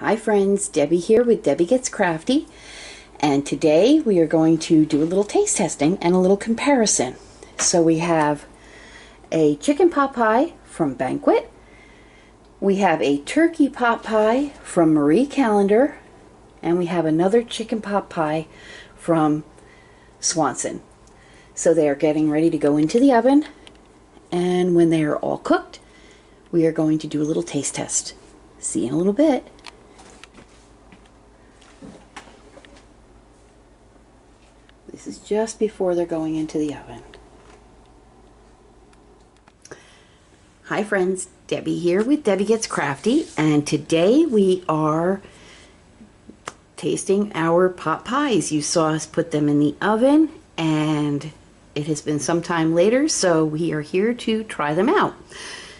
Hi friends, Debbie here with Debbie Gets Crafty, and today we are going to do a little taste testing and a little comparison. So we have a chicken pot pie from Banquet, we have a turkey pot pie from Marie Callender, and we have another chicken pot pie from Swanson. So they are getting ready to go into the oven, and when they are all cooked, we are going to do a little taste test. See you in a little bit. This is just before they're going into the oven. Hi friends, Debbie here with Debbie Gets Crafty, and today we are tasting our pot pies. You saw us put them in the oven, and it has been some time later, so we are here to try them out.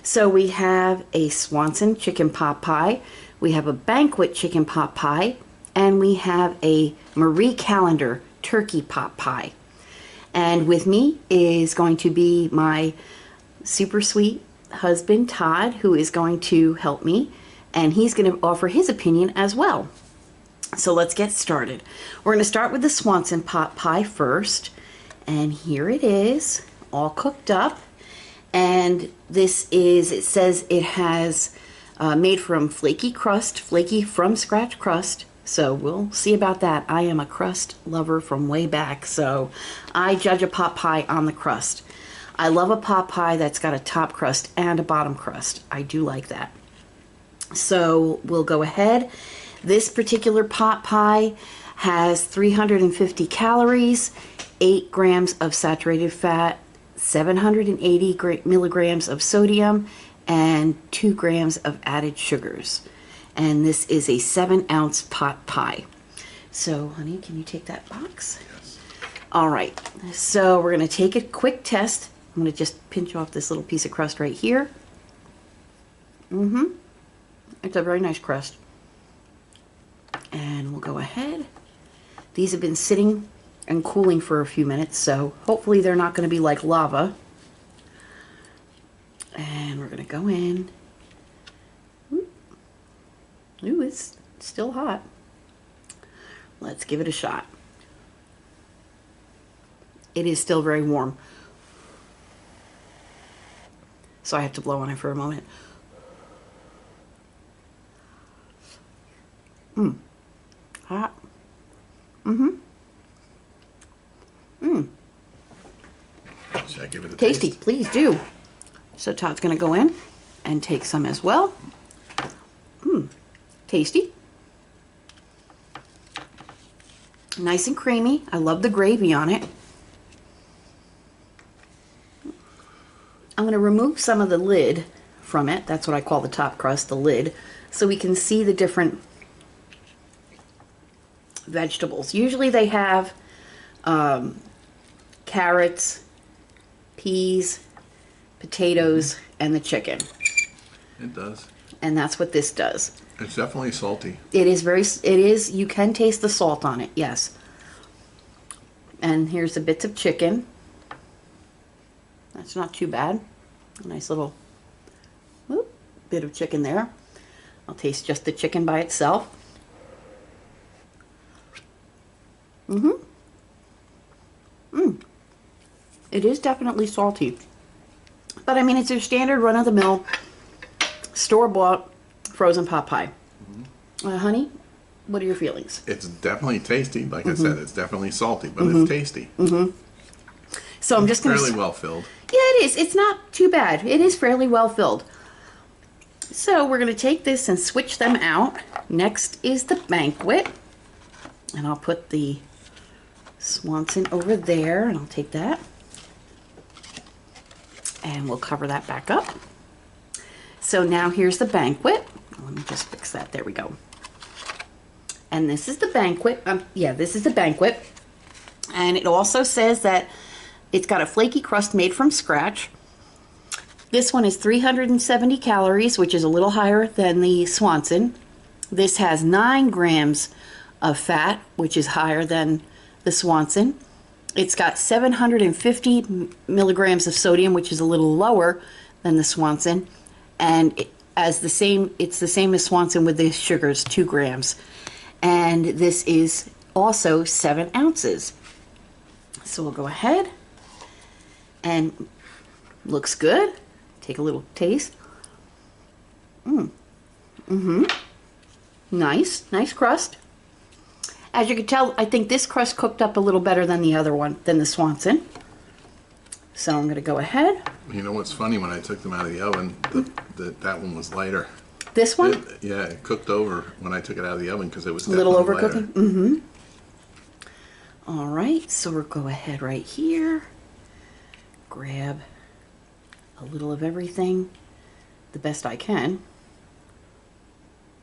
So we have a Swanson chicken pot pie, we have a Banquet chicken pot pie, and we have a Marie Callender turkey pot pie. And with me is going to be my super sweet husband Todd, who is going to help me, and he's going to offer his opinion as well. So let's get started. We're going to start with the Swanson pot pie first, and here it is, all cooked up. And this is, it says it has made from flaky crust, flaky from scratch crust. So we'll see about that. I am a crust lover from way back, so I judge a pot pie on the crust. I love a pot pie that's got a top crust and a bottom crust. I do like that. So we'll go ahead. This particular pot pie has 350 calories, 8 grams of saturated fat, 780 milligrams of sodium, and 2 grams of added sugars. And this is a 7-ounce pot pie. So, honey, can you take that box? Yes. All right. So we're going to take a quick test. I'm going to just pinch off this little piece of crust right here. It's a very nice crust. And we'll go ahead. These have been sitting and cooling for a few minutes, so hopefully they're not going to be like lava. And we're going to go in. Ooh, it's still hot. Let's give it a shot. It is still very warm, so I have to blow on it for a moment. Hot. Should I give it a Tasty, taste? please do. So Todd's going to go in and take some as well. Tasty. Nice and creamy. I love the gravy on it. I'm going to remove some of the lid from it. That's what I call the top crust, the lid, so we can see the different vegetables. Usually they have carrots, peas, potatoes, and the chicken. It does. And that's what this does. It's definitely salty. It is, you can taste the salt on it, yes. And here's the bits of chicken. That's not too bad. A nice little bit of chicken there. I'll taste just the chicken by itself. It is definitely salty. But I mean, it's your standard run-of-the-mill, store-bought frozen pot pie. Honey, what are your feelings? It's definitely tasty. Like I said, it's definitely salty, but it's tasty. So I'm just going to... Fairly well filled. Yeah, it is. It's not too bad. It is fairly well filled. So we're going to take this and switch them out. Next is the Banquet. And I'll put the Swanson over there, and I'll take that. And we'll cover that back up. So now here's the Banquet. Let me just fix that. There we go. And this is the Banquet. This is the Banquet. And it also says that it's got a flaky crust made from scratch. This one is 370 calories, which is a little higher than the Swanson. This has 9 grams of fat, which is higher than the Swanson. It's got 750 milligrams of sodium, which is a little lower than the Swanson. And as the same, it's the same as Swanson with the sugars, 2 grams. And this is also 7 ounces. So we'll go ahead and looks good. Take a little taste. Nice crust. As you can tell, I think this crust cooked up a little better than the other one, than the Swanson. So I'm going to go ahead. You know what's funny? When I took them out of the oven, that one was lighter. This one? Yeah, it cooked over when I took it out of the oven because it was A little definitely overcooking? All right, so we'll go ahead right here. Grab a little of everything, the best I can.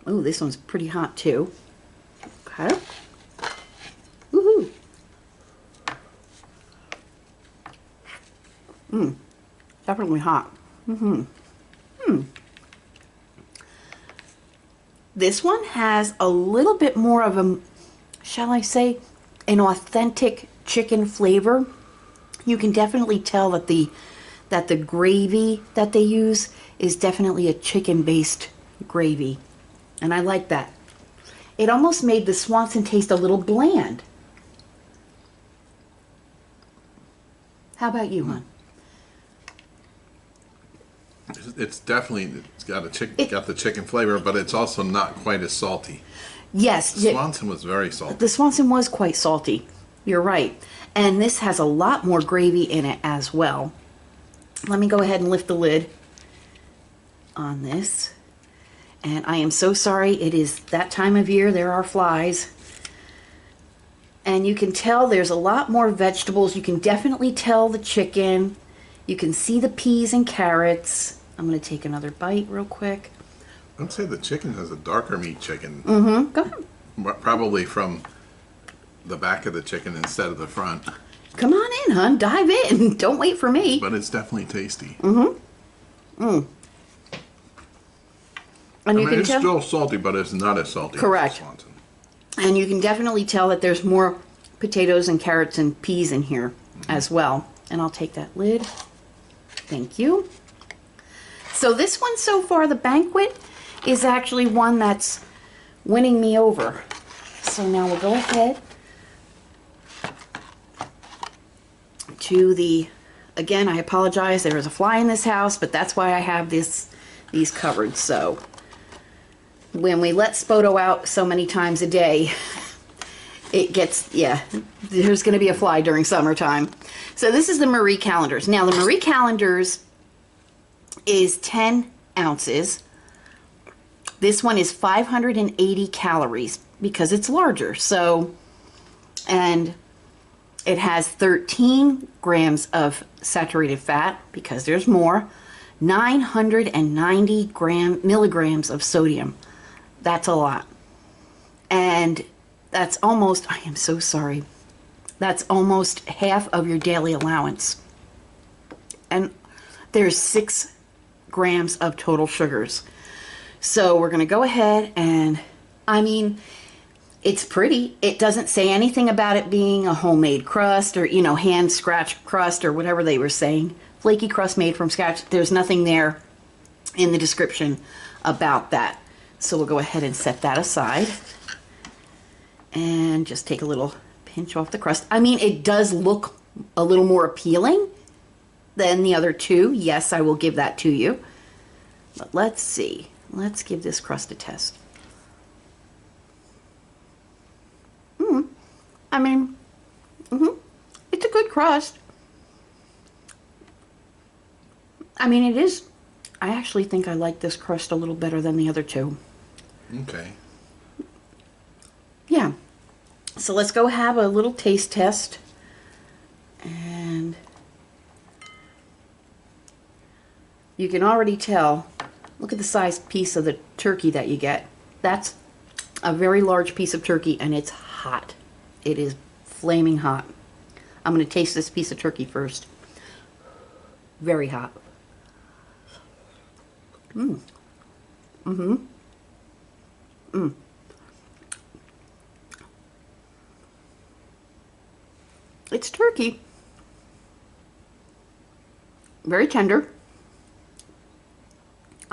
Oh, this one's pretty hot too. Okay. Woohoo. Definitely hot. This one has a little bit more of a, shall I say, an authentic chicken flavor. You can definitely tell that the gravy that they use is definitely a chicken-based gravy. And I like that. It almost made the Swanson taste a little bland. How about you, hon? It's definitely, it's got the chicken flavor, but it's also not quite as salty. Yes. Swanson was very salty. The Swanson was quite salty. You're right. And this has a lot more gravy in it as well. Let me go ahead and lift the lid on this. And I am so sorry, it is that time of year, there are flies. And you can tell there's a lot more vegetables. You can definitely tell the chicken. You can see the peas and carrots. I'm going to take another bite real quick. I'd say the chicken has a darker meat chicken. Go ahead. Probably from the back of the chicken instead of the front. Come on in, hon. Dive in. Don't wait for me. But it's definitely tasty. And you can it's tell. still salty, but it's not as salty Correct. as Swanson. And you can definitely tell that there's more potatoes and carrots and peas in here as well. And I'll take that lid. Thank you. So this one so far, the Banquet, is actually one that's winning me over. So now we'll go ahead to the, again, I apologize, there is a fly in this house, but that's why I have these covered. So when we let Spoto out so many times a day, it gets, yeah, there's going to be a fly during summertime. So this is the Marie Callender's. Now the Marie Callender's is 10 ounces. This one is 580 calories because it's larger. So, and it has 13 grams of saturated fat because there's more, 990 milligrams of sodium. That's a lot. And that's almost, I am so sorry, that's almost half of your daily allowance. And there's 6 grams of total sugars. So we're going to go ahead and, I mean, it's pretty. It doesn't say anything about it being a homemade crust or, you know, hand scratch crust or whatever they were saying. Flaky crust made from scratch. There's nothing there in the description about that. So we'll go ahead and set that aside and just take a little pinch off the crust. I mean, it does look a little more appealing than the other two. Yes, I will give that to you. But let's see. Let's give this crust a test. I mean, it's a good crust. I mean, it is. I actually think I like this crust a little better than the other two. Okay. Yeah. So let's go have a little taste test. And you can already tell, look at the size piece of the turkey that you get. That's a very large piece of turkey and it's hot. It is flaming hot. I'm going to taste this piece of turkey first. Very hot. It's turkey. Very tender.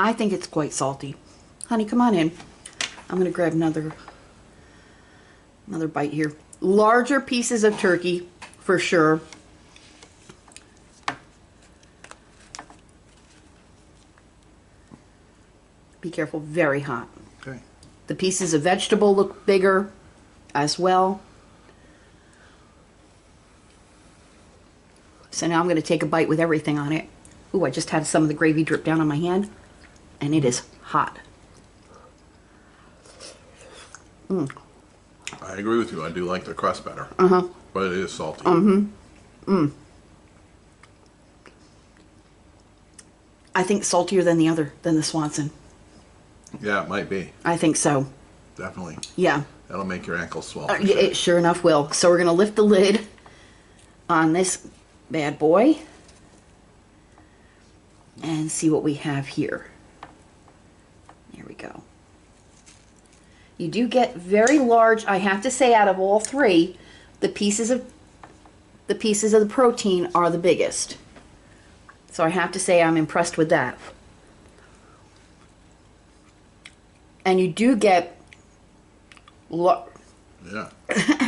I think it's quite salty. Honey, come on in. I'm going to grab another bite here. Larger pieces of turkey, for sure. Be careful, very hot. Okay. The pieces of vegetable look bigger as well. So now I'm going to take a bite with everything on it. Ooh, I just had some of the gravy drip down on my hand, and it is hot. I agree with you. I do like the crust better. But it is salty. I think saltier than the Swanson. Yeah, it might be. I think so. Definitely. Yeah. That'll make your ankles swell. Yeah, it sure enough will. So we're going to lift the lid on this bad boy and see what we have here. There we go. You do get very large, I have to say, out of all three, the pieces of the protein are the biggest. So I have to say I'm impressed with that. And you do get Yeah.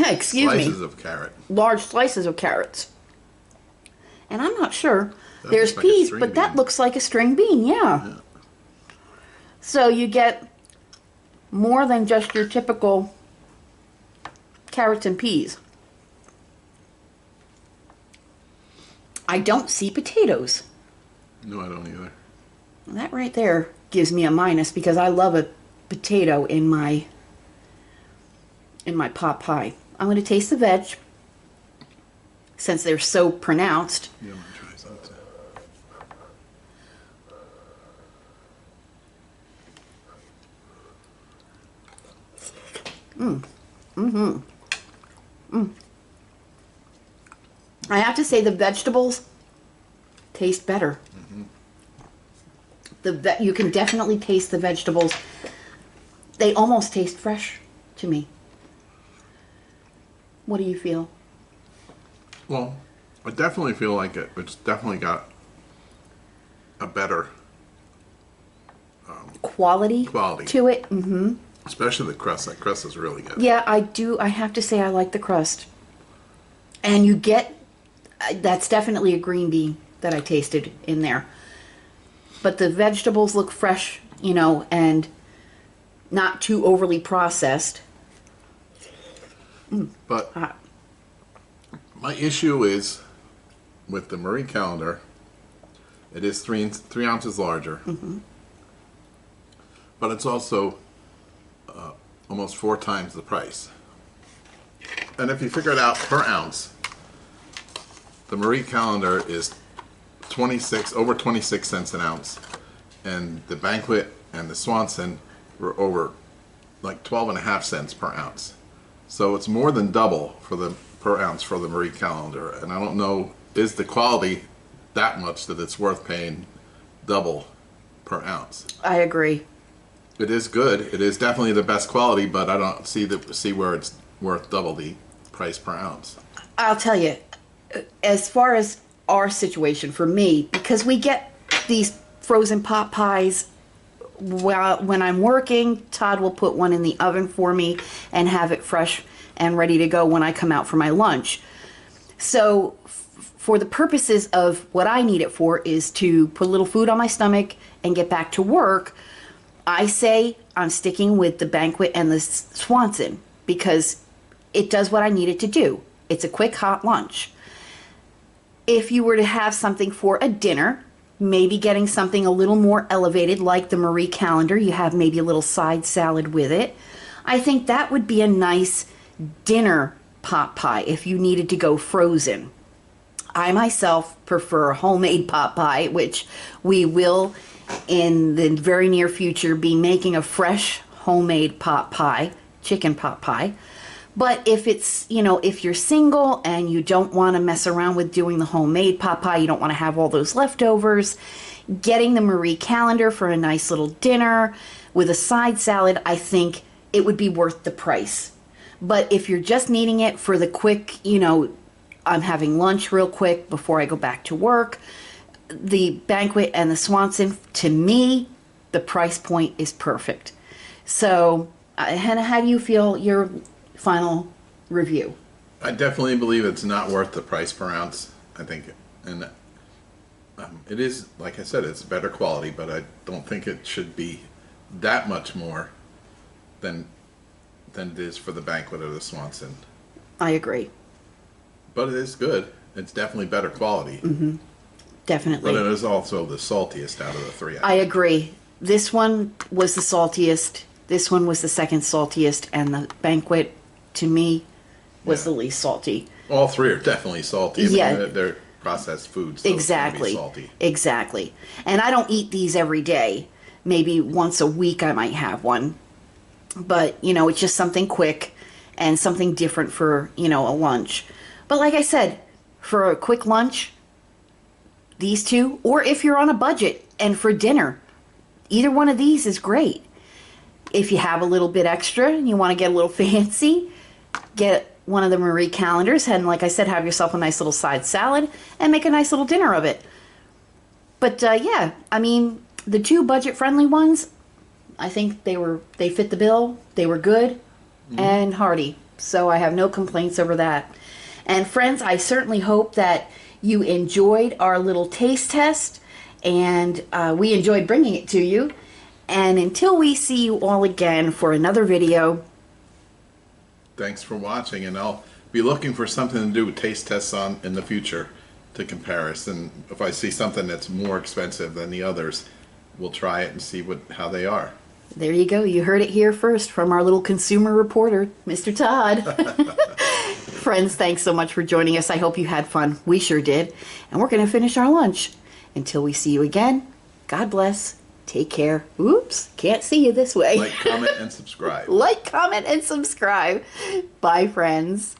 excuse Slices me, of carrot. large slices of carrots. And I'm not sure. That There's looks like a peas, string but that bean. looks like a string bean, yeah. So you get more than just your typical carrots and peas. I don't see potatoes. No, I don't either. That right there gives me a minus because I love a potato in my pot pie. I'm going to taste the veg since they're so pronounced. Yeah, I'm gonna try some too. I have to say the vegetables taste better. You can definitely taste the vegetables. They almost taste fresh to me. What do you feel? Well, I definitely feel like it's definitely got a better Quality Quality. to it. especially the crust. That crust is really good. Yeah, I do. I have to say I like the crust. And you get, that's definitely a green bean that I tasted in there. But the vegetables look fresh, and not too overly processed. But Hot. my issue is with the Marie Calendar. It is 3 ounces larger, but it's also almost 4 times the price. And if you figure it out per ounce, the Marie Calendar is over 26 cents an ounce, and the Banquet and the Swanson were over like 12.5 cents per ounce. So it's more than double per ounce for the Marie Calendar, and I don't know, is the quality that much that it's worth paying double per ounce? I agree. It is good. It is definitely the best quality, but I don't see where it's worth double the price per ounce. I'll tell you, as far as our situation for me, because we get these frozen pot pies when I'm working, Todd will put one in the oven for me and have it fresh and ready to go when I come out for my lunch. So for the purposes of what I need it for is to put a little food on my stomach and get back to work, I say I'm sticking with the Banquet and the Swanson because it does what I need it to do. It's a quick hot lunch. If you were to have something for a dinner, maybe getting something a little more elevated like the Marie Calendar, you have maybe a little side salad with it. I think that would be a nice dinner pot pie if you needed to go frozen. I myself prefer homemade pot pie, which we will in the very near future be making a fresh homemade pot pie, chicken pot pie. But if it's, if you're single and you don't want to mess around with doing the homemade pot pie, you don't want to have all those leftovers, getting the Marie Calendar for a nice little dinner with a side salad, I think it would be worth the price. But if you're just needing it for the quick, I'm having lunch real quick before I go back to work, the Banquet and the Swanson, to me, the price point is perfect. So, Hannah, how do you feel your final review? I definitely believe it's not worth the price per ounce. I think, and it is, like I said, it's better quality, but I don't think it should be that much more than it is for the Banquet or the Swanson. I agree. But it is good. It's definitely better quality. Definitely. But it is also the saltiest out of the three. I agree. This one was the saltiest. This one was the second saltiest, and the Banquet, to me, was the least salty. All three are definitely salty. I mean, Yeah. they're processed foods. So Exactly. It's gonna be salty. Exactly. And I don't eat these every day. Maybe once a week I might have one. But, it's just something quick and something different for, a lunch. But like I said, for a quick lunch, these two, or if you're on a budget and for dinner, either one of these is great. If you have a little bit extra and you want to get a little fancy, get one of the Marie calendars, and like I said, have yourself a nice little side salad and make a nice little dinner of it. But yeah, I mean, the two budget-friendly ones, I think they fit the bill. They were good and hearty, so I have no complaints over that. And friends, I certainly hope that you enjoyed our little taste test, and we enjoyed bringing it to you. And until we see you all again for another video, Thanks for watching, and I'll be looking for something to do with taste tests on in the future to compare us. And if I see something that's more expensive than the others, we'll try it and see how they are. there you go. You heard it here first from our little consumer reporter, Mr. Todd. Friends, thanks so much for joining us. I hope you had fun. We sure did. And we're going to finish our lunch. Until we see you again, God bless. Take care. Oops, can't see you this way. Like, comment, and subscribe. Like, comment, and subscribe. Bye, friends.